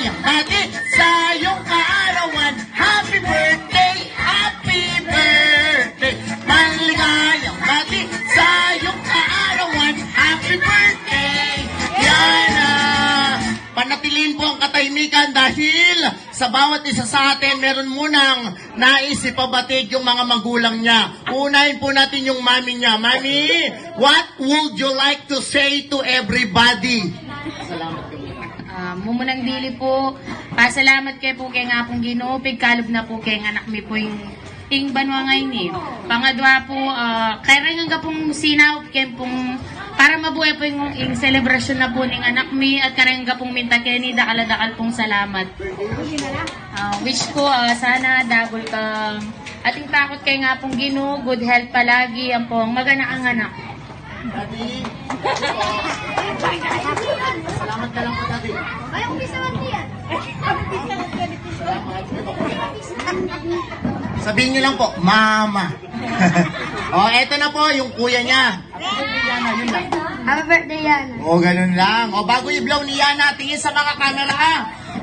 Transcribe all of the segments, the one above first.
maligayang hati sa iyong kaarawan. Happy birthday, happy birthday. Maligayang hati sa iyong kaarawan. Happy birthday, Yana. Panatiliin po ang katahimikan dahil sa bawat isa sa atin, meron munang nais ipabatid yung mga magulang niya. Unahin po natin yung mami niya. Mami, what would you like to say to everybody? Salamat po. Mumunang dili po, pasalamat kay po kay nga pong Ginoo, pigkalob na po kay anak mi po yung banwangay ni. Pangadwa po, kaya rin nga pong sinaw, kay pong, para mabuhay po yung celebration na po ng anak mi, at kaya nga pong minta kay ni, dakal pong salamat. Wish ko, sana double ka, ating takot kay nga pong Ginoo, good health palagi, ang pong magana ang anak. Daddy, salamat ka lang po, Daddy. Ay, umpisa man yan. Sabihin niyo lang po, Mama. Eto na po, yung kuya niya. Yun lang. Happy birthday, yan. Ganun lang. Bago i-blow ni Yana, tingin sa mga camera, ha?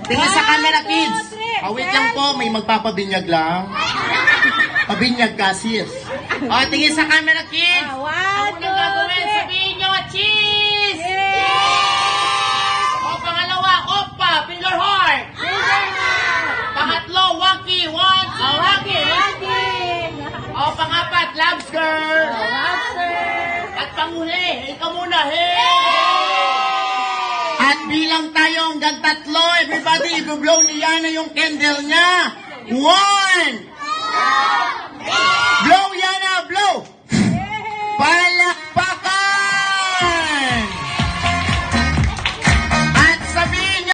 Tingin sa camera, kids. Wait lang po, may magpapabinyag lang. Pabinyag ka, sis. Tingin sa camera, kids. Ang unang gagawin, sabihin nyo, cheese! Pangalawa, oppa, finger heart. Pangatlo, waki, one, two, waki. Pangapat, lobster. At panghuli, ikaw muna, hey! At bilang tayo hanggang tatlo, everybody, i-blow ni Yana yung candle niya. 1! Blow Yana!